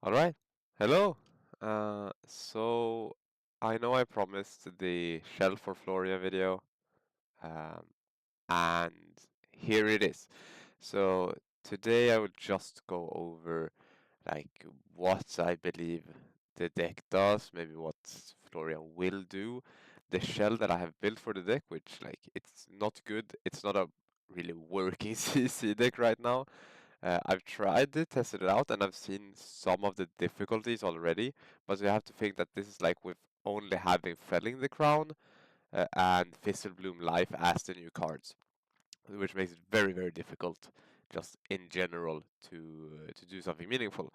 All right. Hello. So I know I promised the Shell for Florian video, um, and here it is. So today I will just go over like what I believe the deck does, maybe what Florian will do, the shell that I have built for the deck, which like it's not good. It's not a really working CC deck right now. I've tried it, tested it out, and I've seen some of the difficulties already. But you have to think that this is like with only having Felling the Crown and Fizzlebloom Life as the new cards, which makes it very, very difficult just in general to do something meaningful.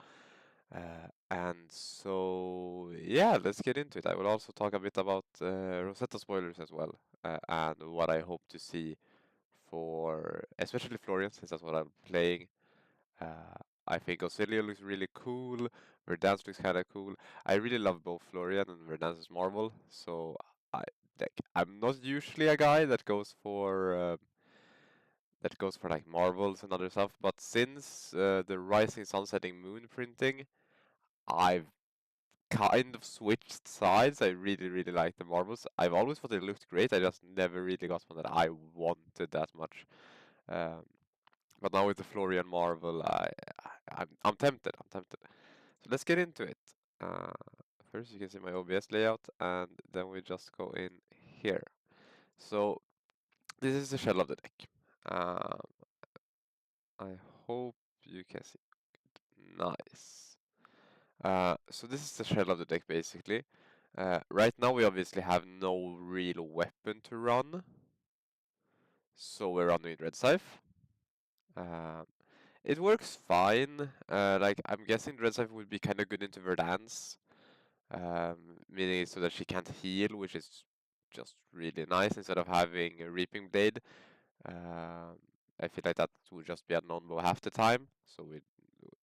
And so, yeah, let's get into it. I will also talk a bit about Rosetta spoilers as well, and what I hope to see for, especially Florian, since that's what I'm playing. I think Auxilia looks really cool. Verdansk looks kind of cool. I really love both Florian and Verdansk's Marvel. So I I'm not usually a guy that goes for like Marvels and other stuff. But since the Rising Sun Setting Moon printing, I've kind of switched sides. I really really like the Marvels. I've always thought they looked great. I just never really got one that I wanted that much. Um, but now with the Florian Marvel, I'm tempted. I'm tempted. So let's get into it. Uh, First, you can see my OBS layout, and then we just go in here. So this is the shell of the deck. Um, I hope you can see. Nice. So this is the shell of the deck basically. Right now we obviously have no real weapon to run, so we're running Red Scythe. Um, it works fine. Like I'm guessing Red Scythe would be kind of good into Verdansk. Meaning so that she can't heal, which is just really nice instead of having a Reaping Blade. Um, I feel like that would just be a non-bow half the time, so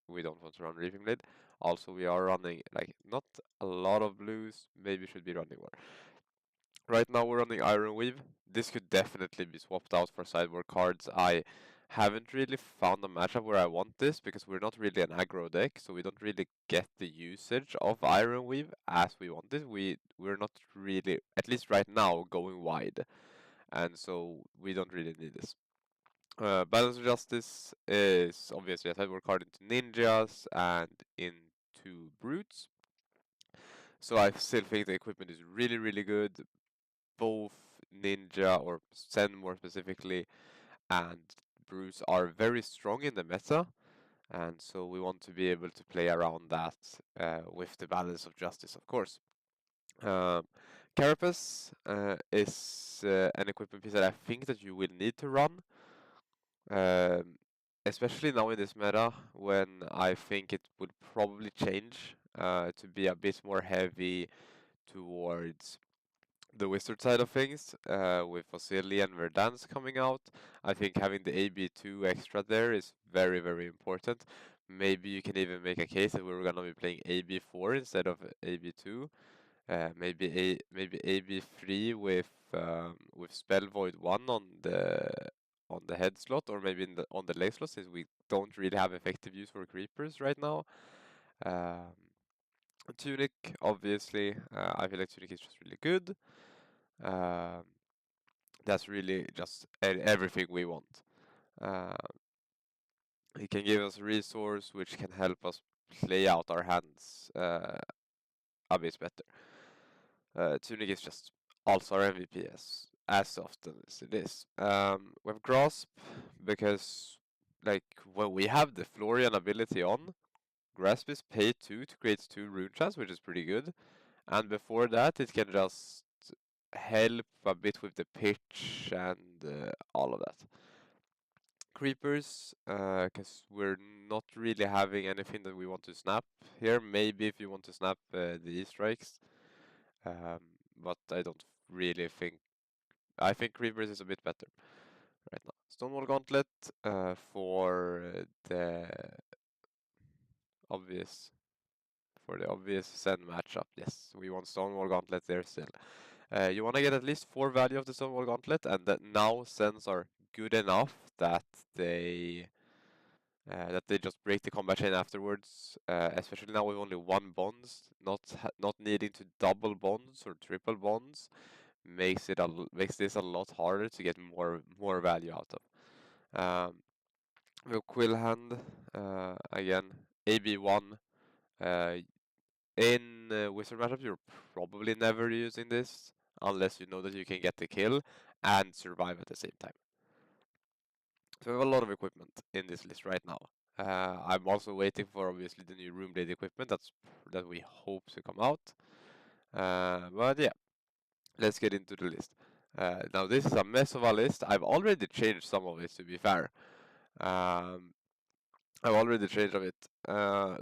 we don't want to run Reaping Blade. Also, we are running like not a lot of blues. Maybe should be running more. Right now we're running Iron Weave. This could definitely be swapped out for sideboard cards. I haven't really found a matchup where I want this because we're not really an aggro deck, so we don't really get the usage of Iron Weave as we want it. We're not really, at least right now, going wide, and so we don't really need this. Balance of Justice is obviously a sideboard card into ninjas and into brutes. So I still think the equipment is really, really good. Both Ninja or Sen more specifically and Bruce are very strong in the meta, and so we want to be able to play around that with the balance of justice, of course. Um, Carapace is an equipment piece that I think that you will need to run, um, especially now in this meta when I think it would probably change to be a bit more heavy towards the wizard side of things, with Vasily and Verdansk coming out. I think having the AB2 extra there is very, very important. Maybe you can even make a case that we're gonna be playing AB4 instead of AB2. Maybe AB3 with Spell Void 1 on the head slot, or maybe on the leg slot, since we don't really have effective use for creepers right now. Um, Tunic, obviously, I feel like Tunic is just really good. Um, that's really just everything we want. Uh, he can give us resource which can help us play out our hands a bit better. Tunic is just also our MVP as often as it is. We have Grasp because like when we have the Florian ability on, Grasp is pay 2 to create 2 rune chants, which is pretty good. And before that, it can just help a bit with the pitch and all of that. Creepers, because we're not really having anything that we want to snap here. Maybe if you want to snap the E-strikes, um, but I don't really think. I think Creepers is a bit better right now. Stonewall Gauntlet for obvious the obvious Zen matchup. Yes, we want Stonewall Gauntlet there still. You want to get at least 4 value of the Stonewall Gauntlet, and that now Sens are good enough that they that they just break the combat chain afterwards. Especially now with only one bonds, not needing to double bonds or triple bonds makes this a lot harder to get more value out of. The Quill Hand again, AB1. Uh, in Wizard matchups, you're probably never using this unless you know that you can get the kill and survive at the same time. So we have a lot of equipment in this list right now. I'm also waiting for obviously the new runeblade equipment that we hope to come out. But yeah, let's get into the list. Now this is a mess of a list. I've already changed some of it to be fair. Um, I've already changed of it.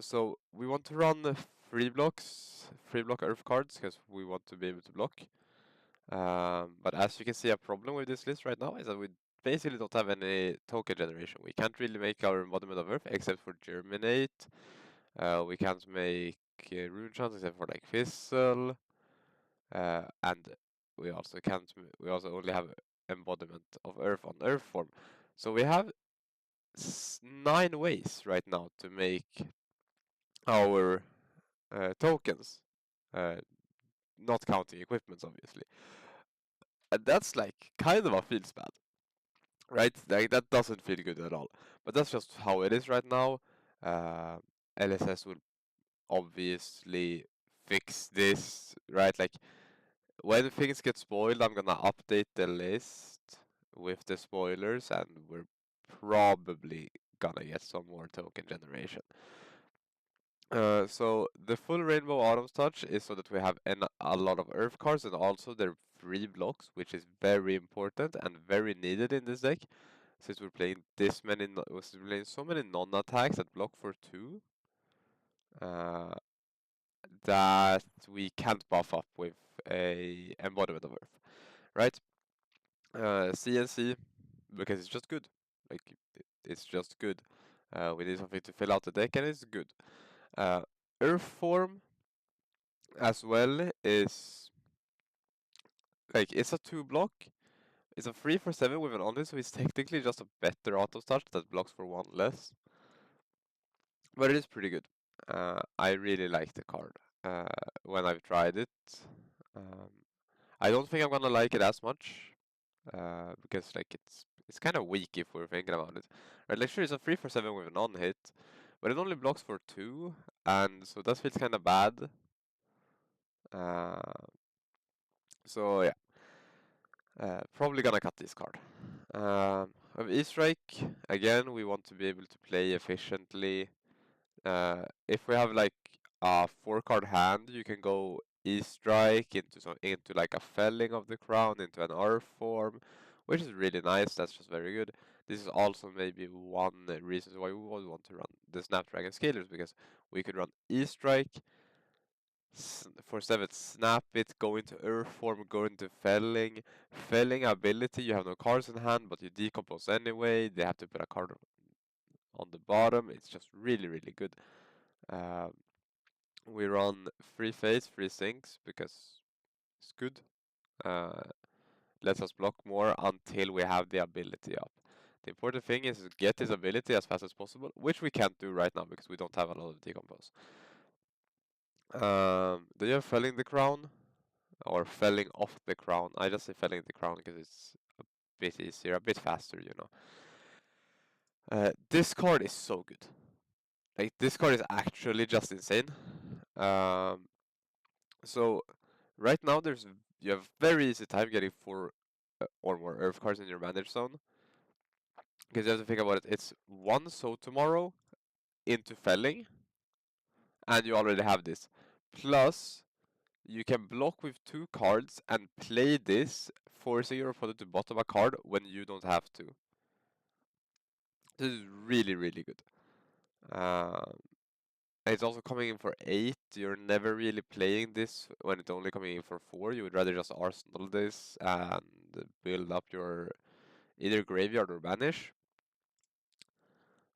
So we want to run free block earth cards because we want to be able to block. But as you can see, a problem with this list right now is that we basically don't have any token generation. We can't really make our embodiment of Earth except for Germinate. We can't make rune chants except for like Fizzle. And we also can't. We also only have embodiment of Earth on Earth form. So we have 9 ways right now to make our tokens. Uh, Not counting equipments, obviously. And that's like kind of a feels bad. Right? Like that doesn't feel good at all. But that's just how it is right now. Uh, LSS will obviously fix this, right? Like when things get spoiled, I'm gonna update the list with the spoilers, and we're probably gonna get some more token generation. So the full Rainbow Autumn's Touch is so that we have a lot of Earth cards, and also they're free blocks, which is very important and very needed in this deck. Since we're playing since we're playing so many non-attacks that block for 2, uh, that we can't buff up with a embodiment of Earth, right? CNC, because it's just good. Like it's just good. We need something to fill out the deck, and it's good. Uh, Earth form as well is like it's a 2 block. It's a 3 for 7 with an only, so it's technically just a better auto touch that blocks for 1 less. But it is pretty good. I really like the card when I've tried it. Um, I don't think I'm gonna like it as much because like it's kind of weak if we're thinking about it. Right, like sure it's a 3 for 7 with a non-hit, but it only blocks for 2, and so that feels kind of bad. Uh, so yeah, probably gonna cut this card. With E-Strike, again, we want to be able to play efficiently. If we have like a 4-card hand, you can go E-Strike into like a Felling of the Crown, into an R form, which is really nice. That's just very good. This is also maybe one reason why we would want to run the Snapdragon Scalers, because we could run E-Strike, for 7 snap it, go into Earth form, go into Felling. Felling ability, you have no cards in hand, but you decompose anyway. They have to put a card on the bottom. It's just really, really good. Um, we run free phase, free sinks because it's good. Uh, Lets us block more until we have the ability up. The important thing is to get this ability as fast as possible, which we can't do right now because we don't have a lot of decompose. Do you have felling the crown? Or felling off the crown? I just say felling the crown because it's a bit easier, a bit faster, you know. This card is so good. Like, this card is actually just insane. Um, so right now you have very easy time getting 4 or more Earth cards in your manage zone. Because you have to think about it, it's 1 so tomorrow into felling, and you already have this. Plus, you can block with 2 cards and play this, forcing your opponent to bottom a card when you don't have to. This is really, really good. Um, it's also coming in for 8. You're never really playing this when it's only coming in for 4. You would rather just arsenal this and build up your either graveyard or banish.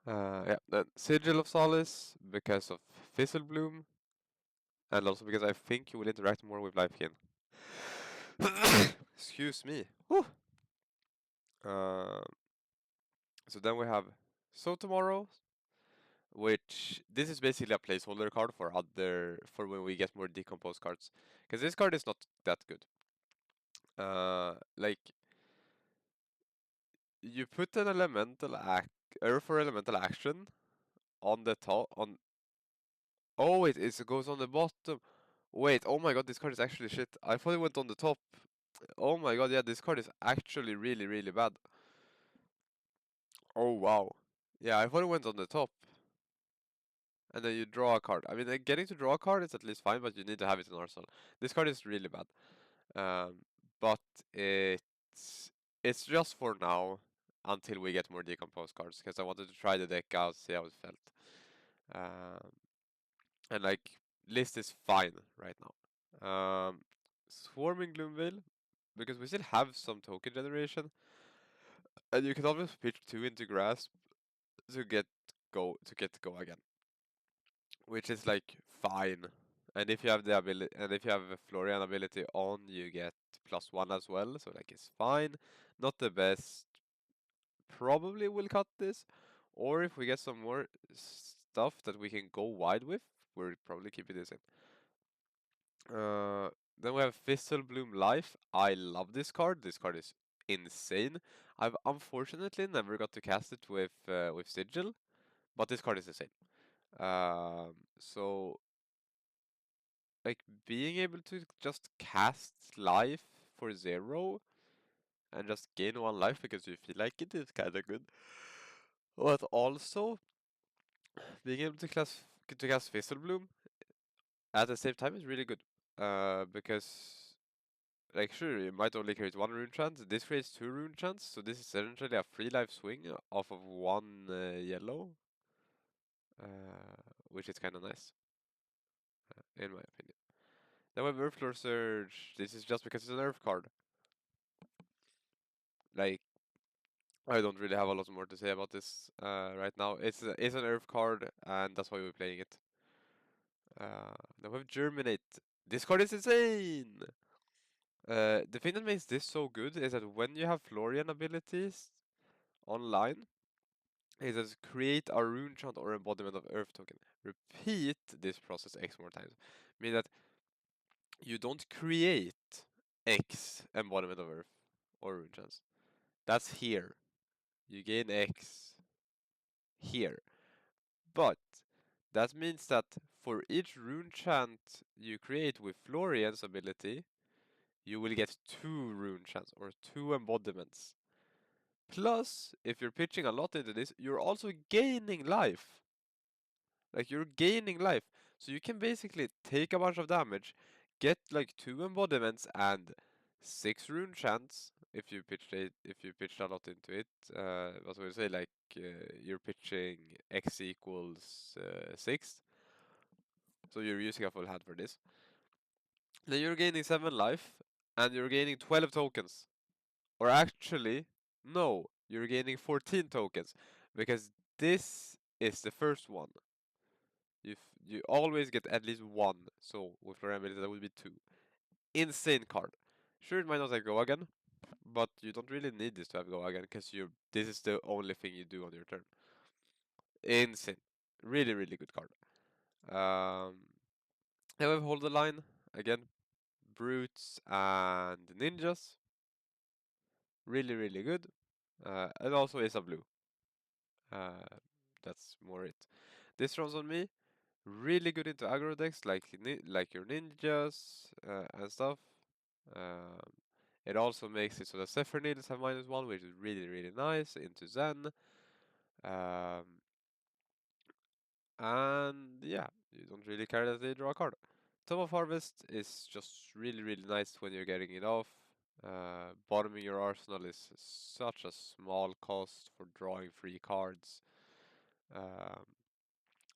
Yeah, then Sigil of Solace because of Fizzlebloom, and also because I think you will interact more with Lifekin. Excuse me. Whew. Uh, so then we have So Tomorrow, which this is basically a placeholder card for when we get more decomposed cards, because this card is not that good. Like you put an earth or elemental action on the top on. Oh wait, it goes on the bottom. Wait, oh my god, this card is actually shit. I thought it went on the top. Oh my god, yeah, this card is actually really, really bad. Oh wow. Yeah, I thought it went on the top. And then you draw a card. I mean, getting to draw a card is at least fine, but you need to have it in Arsenal. This card is really bad. But it's just for now until we get more decomposed cards, because I wanted to try the deck out, see how it felt. Um, and like list is fine right now. Swarming Gloomveil, because we still have some token generation, and you can always pitch two into grasp to get go again, which is like fine. And if you have the ability, and if you have a Florian ability on, you get +1 as well, so like it's fine. Not the best. Probably will cut this, or if we get some more stuff that we can go wide with, we're probably keeping this in. Then we have Bloom Life. I love this card. This card is insane. I've unfortunately never got to cast it with Sigil, but this card is insane. So like being able to just cast life for 0 and just gain 1 life because you feel like it is kind of good. But also being able to cast Bloom at the same time is really good. Because like sure you might only create 1 rune chance. This creates 2 rune chance, so this is essentially a free life swing off of 1 yellow, which is kind of nice, in my opinion. Then we have Earthfloor Surge. This is just because it's an Earth card. Like, I don't really have a lot more to say about this right now. It's an Earth card, and that's why we're playing it. Then we have Germinate. This card is insane! The thing that makes this so good is that when you have Florian abilities online, it says create a rune chant or embodiment of Earth token. Repeat this process X more times. Meaning that you don't create X embodiment of Earth or rune chants. That's here. You gain X here. But that means that for each rune chant you create with Florian's ability, you will get 2 rune chants or 2 embodiments. Plus, if you're pitching a lot into this, you're also gaining life. Like you're gaining life. So you can basically take a bunch of damage, get like 2 embodiments and 6 rune chants if you pitched a lot into it. What would you say, like you're pitching X equals 6. So you're using a full hand for this. Then you're gaining 7 life and you're gaining 12 tokens. Or actually, no, you're gaining 14 tokens because this is the first one. You always get at least 1, so with Florian ability that would be 2. Insane card. Sure, it might not have go again, but you don't really need this to have go again because this is the only thing you do on your turn. Insane. Really, really good card. Then we have Hold the Line. Again, Brutes and Ninjas. Really, really good. And also is a blue. Uh, that's more it. This runs on me. Really good into aggro decks like your ninjas and stuff. Um, it also makes it so that Zephyr Needles have -1, which is really, really nice into Zen. Um, and yeah, you don't really care that they draw a card. Tome of Harvest is just really, really nice when you're getting it off. Bottoming your arsenal is such a small cost for drawing free cards, um,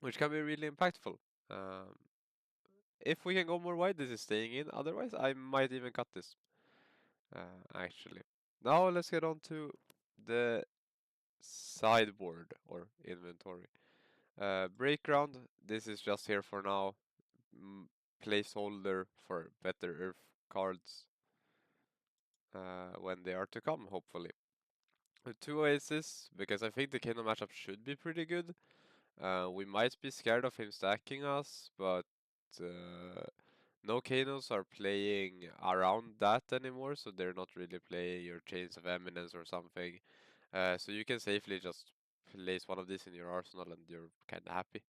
which can be really impactful. Um, if we can go more wide, this is staying in. Otherwise, I might even cut this, actually. Now let's get on to the sideboard or inventory. Breakground, this is just here for now. Placeholder for better Earth cards when they are to come, hopefully. 2 Oasis, because I think the Kingdom matchup should be pretty good. We might be scared of him stacking us, but no Kanos are playing around that anymore, so they're not really playing your Chains of Eminence or something. So you can safely just place one of these in your arsenal and you're kind of happy.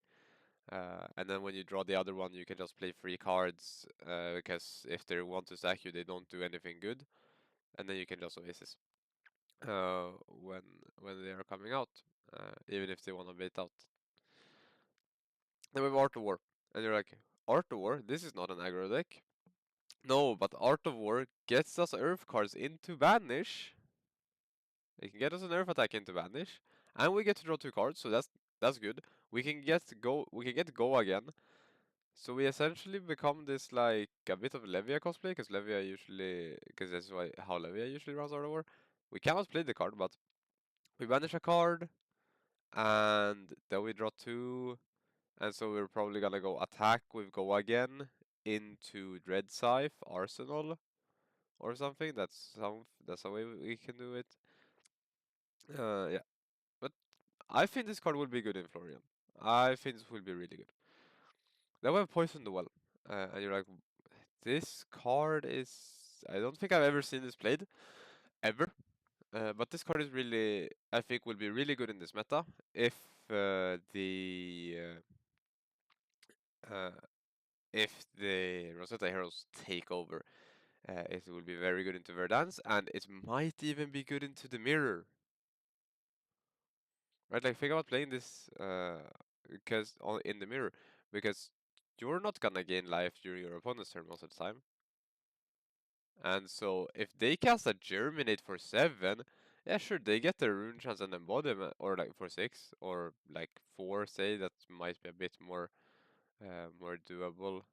And then when you draw the other one, you can just play free cards, because if they want to stack you, they don't do anything good. And then you can just Oasis when they are coming out, even if they want to bait out. Then we have Art of War, and you're like, Art of War? This is not an aggro deck. No, but Art of War gets us Earth cards into Banish. It can get us an Earth attack into Banish, and we get to draw 2 cards, so that's good. We can get go again. So we essentially become this like a bit of Levia cosplay, because that's how Levia usually runs Art of War. We cannot play the card, but we banish a card, and then we draw 2, and so we're probably gonna go attack with go again into Dread Scythe Arsenal or something. That's a way we can do it. Yeah, but I think this card will be good in Florian. I think this will be really good. Then we have Poison Duel, and you're like, this card is. I don't think I've ever seen this played, ever. But this card is really, I think, will be really good in this meta if uh, the Rosetta heroes take over. It will be very good into Verdansk, and it might even be good into the mirror. Right, like think about playing this in the mirror, because you're not gonna gain life during your opponent's turn most of the time. And so if they cast a Germinate for 7, yeah, sure, they get their rune chance and embodiment, or like for 6, or like 4, say, that might be a bit more doable,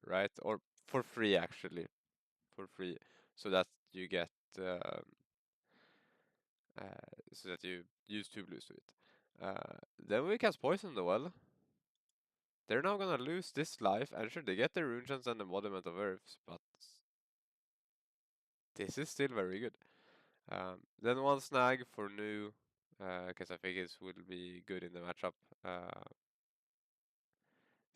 right? Or for free, actually, for free, so that you get so that you use 2 blues to it. Then we cast Poison the well. They're now gonna lose this life, and sure, they get their rune chance and embodiment of Earths, but this is still very good. Then one snag for new, because I think it will be good in the matchup.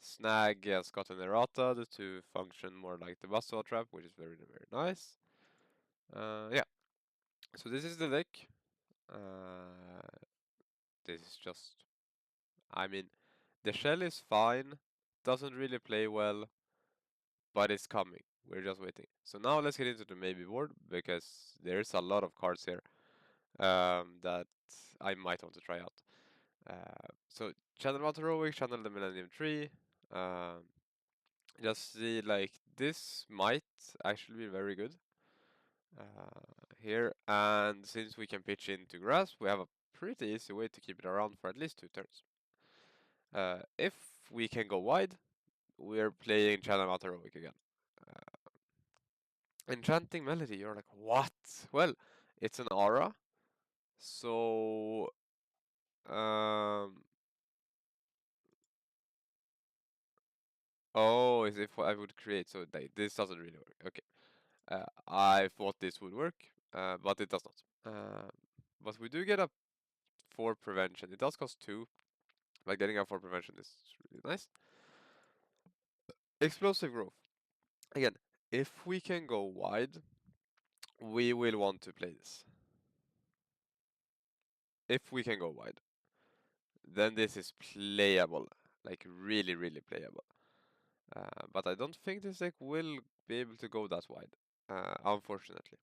Snag Scott and Errata to function more like the Buzzsaw trap, which is very, very nice. Yeah, so this is the deck. This is just, I mean, the shell is fine, doesn't really play well, but it's coming. We're just waiting. So now let's get into the maybe board, because there's a lot of cards here that I might want to try out. So channel Mount Heroic, channel the Millennium Tree. Um, just see, like, this might actually be very good here. And since we can pitch into grass, we have a pretty easy way to keep it around for at least 2 turns. If we can go wide, we're playing channel Mount Heroic again. Enchanting Melody, you're like, what? Well, it's an aura, so oh, as if I would create, so this doesn't really work. Okay. I thought this would work, but it does not. But we do get a 4 prevention. It does cost 2, but getting a 4 prevention is really nice. Explosive growth. Again, if we can go wide, we will want to play this. If we can go wide, then this is playable, like really, really playable. But I don't think this deck will be able to go that wide, unfortunately.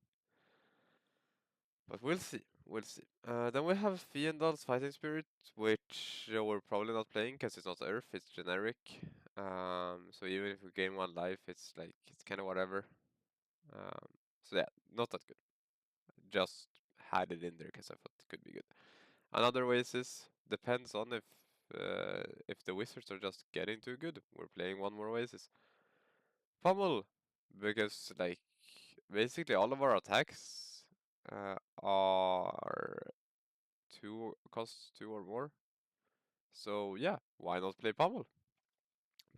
But we'll see. We'll see. Then we have Fiendal's Fighting Spirit, which we're probably not playing because it's not Earth, it's generic. So even if we gain 1 life, it's like, it's kind of whatever. So yeah, not that good. Just had it in there because I thought it could be good. Another Oasis depends on if the Wizards are just getting too good. We're playing 1 more Oasis. Pummel, because like basically all of our attacks are cost 2 or more. So yeah, why not play Pummel?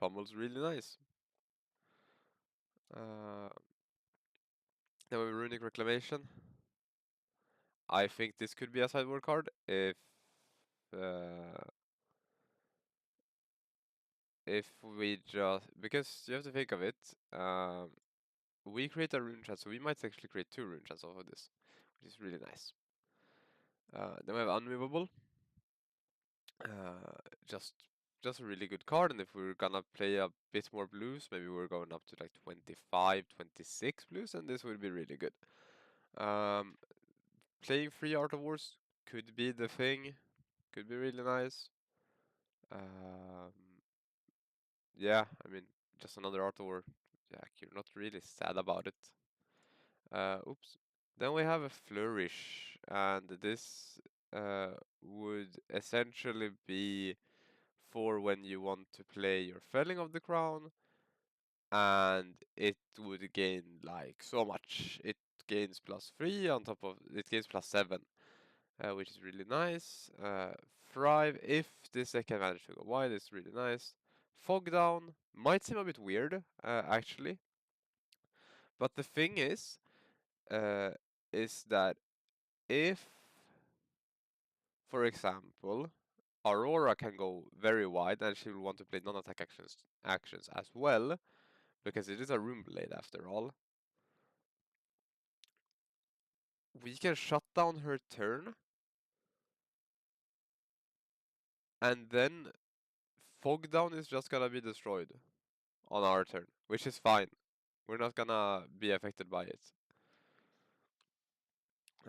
Pummel's really nice. Uh, then we have Runic Reclamation. I think this could be a sideboard card if uh, if we just, because you have to think of it, we create a rune chat, so we might actually create two rune chats off of this, which is really nice. Then we have unmovable, uh, just just a really good card, and if we're gonna play a bit more blues, maybe we're going up to like 25, 26 blues, and this would be really good. Um, Playing free Art of Wars could be the thing, could be really nice. Um, yeah, I mean, just another Art of War. Yeah, you're not really sad about it. Oops. Then we have a Flourish, and this would essentially be for when you want to play your Felling of the Crown, and it would gain like so much. It gains +3 on top of it gains +7, which is really nice. Thrive, if this deck can manage to go wide, is really nice. Fog Down might seem a bit weird, actually, but the thing uh, is that if, for example, Aurora can go very wide and she will want to play non-attack actions as well, because it is a runeblade after all. We can shut down her turn, and then Fog Down is just gonna be destroyed on our turn, which is fine. We're not gonna be affected by it.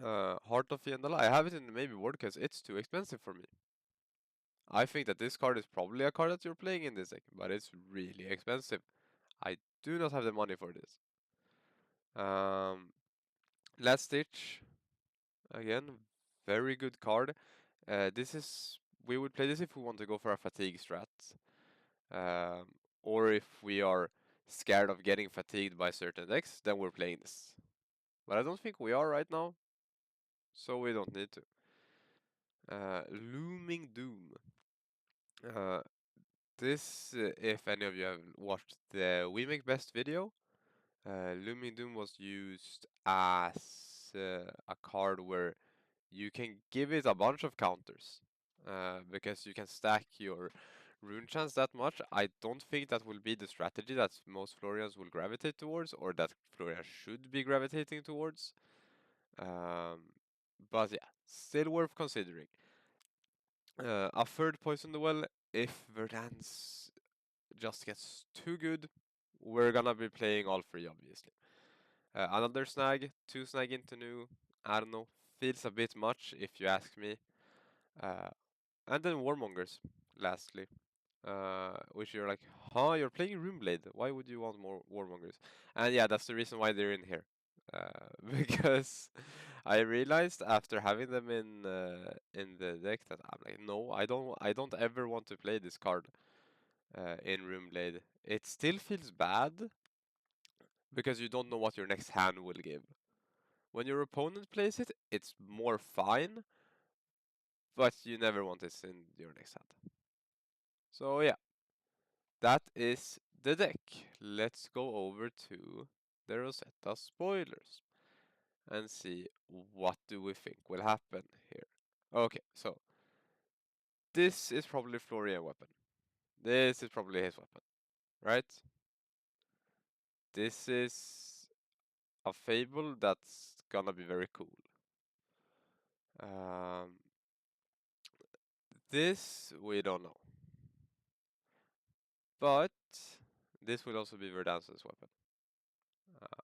Heart of Yendala, I have it in the maybe board because it's too expensive for me. I think that this card is probably a card that you're playing in this deck, but it's really expensive. I do not have the money for this. Last Stitch, again, very good card. This is we would play this if we want to go for a fatigue strat, um, or if we are scared of getting fatigued by certain decks, then we're playing this. But I don't think we are right now, so we don't need to. Looming Doom. Uh, this, if any of you have watched the We Make Best video, Looming Doom was used as a card where you can give it a bunch of counters, because you can stack your rune chance that much. I don't think that will be the strategy that most Florians will gravitate towards, or that Florian should be gravitating towards. Um, but yeah, still worth considering. A third Poison the Well, if Verdansk just gets too good, we're gonna be playing all three, obviously. Another snag, two snag into new, I don't know, feels a bit much if you ask me. Uh, and then Warmongers, lastly. Which you're like, huh, you're playing Runeblade, why would you want more Warmongers? And yeah, that's the reason why they're in here. Because I realized after having them in the deck that I'm like, no, I don't ever want to play this card in Runeblade. It still feels bad because you don't know what your next hand will give. When your opponent plays it, it's more fine, but you never want this in your next hand. So yeah, that is the deck. Let's go over to the Rosetta spoilers and see what do we think will happen here. Okay, so this is probably Florian weapon. This is probably his weapon, right? This is a fable that's gonna be very cool. Um, this we don't know, but this will also be Verdansk's weapon, uh,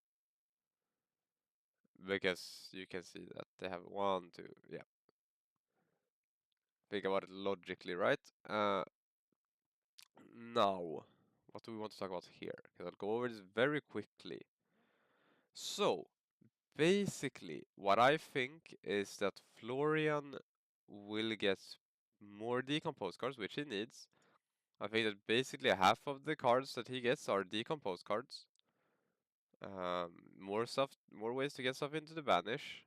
because you can see that they have one, two, yeah. Think about it logically, right? Now, what do we want to talk about here? Because I'll go over this very quickly. So, basically, what I think is that Florian will get more decomposed cards, which he needs. I think that basically half of the cards that he gets are decomposed cards. More stuff, more ways to get stuff into the banish.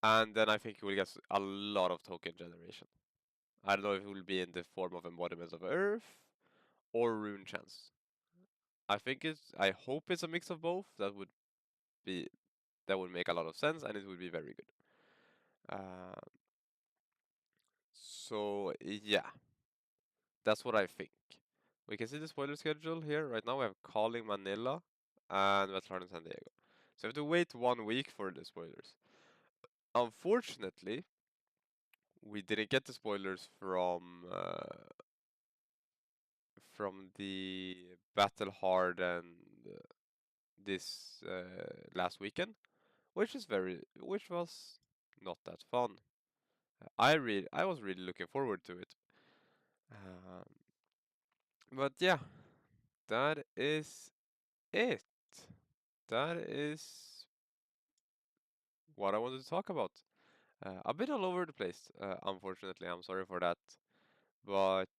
And then I think he will get a lot of token generation. I don't know if it will be in the form of embodiments of Earth or rune chance. I hope it's a mix of both. Be that would make a lot of sense, and it would be very good. Uh, so yeah, that's what I think. We can see the spoiler schedule here. Right now we have Calling Manila and Battle in San Diego. So we have to wait 1 week for the spoilers. Unfortunately, we didn't get the spoilers from the Battle Hard and this last weekend, which was not that fun. I was really looking forward to it. Um, but yeah, that is it. That is what I wanted to talk about. A bit all over the place, unfortunately. I'm sorry for that. But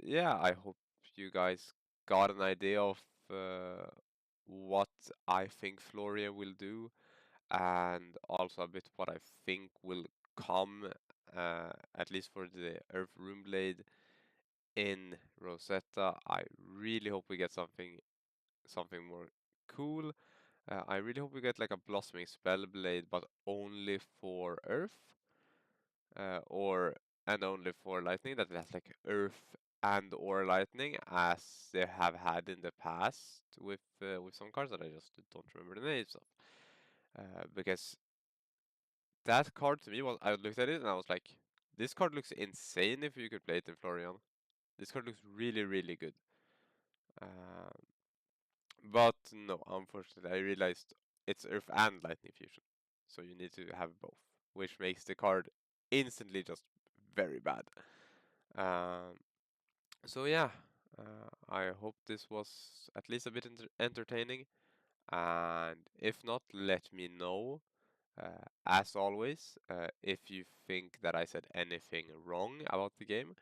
yeah, I hope you guys got an idea of what I think Florian will do, and also a bit what I think will come, at least for the Earth Runeblade in Rosetta. I really hope we get something more cool. I really hope we get like a blossoming spellblade, but only for Earth, or and only for lightning, that it has like Earth and or lightning, as they have had in the past with some cards that I just don't remember the names of. Because that card to me was, I looked at it and I was like, this card looks insane if you could play it in Florian. This card looks really, really good. Uh, but no, unfortunately, I realized it's Earth and Lightning Fusion. So you need to have both, which makes the card instantly just very bad. Um, so yeah, I hope this was at least a bit entertaining. And if not, let me know. As always, if you think that I said anything wrong about the game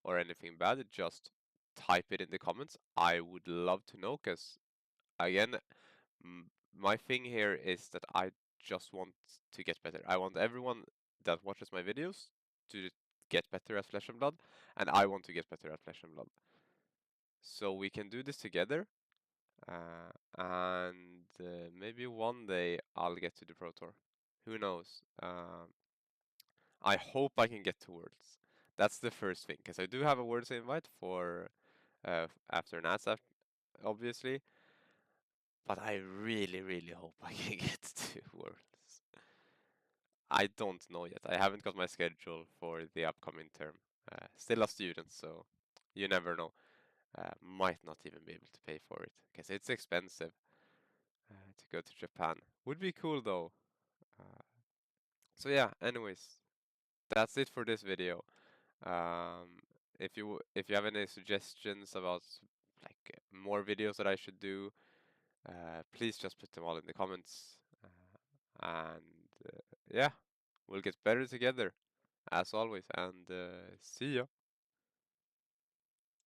or anything bad, just type it in the comments. I would love to know, because again, my thing here is that I just want to get better. I want everyone that watches my videos to get better at Flesh and Blood, and I want to get better at Flesh and Blood. So we can do this together, and maybe one day I'll get to the Pro Tour. Who knows? I hope I can get to Worlds. That's the first thing, because I do have a Worlds invite for after Nats, obviously, but I really, really hope I can get to Worlds. I don't know yet. I haven't got my schedule for the upcoming term. Still a student, so you never know. Might not even be able to pay for it, because it's expensive to go to Japan. Would be cool though. Uh, so yeah, anyways, that's it for this video. Um, if you have any suggestions about like more videos that I should do, please just put them all in the comments. And yeah, we'll get better together as always. And see ya.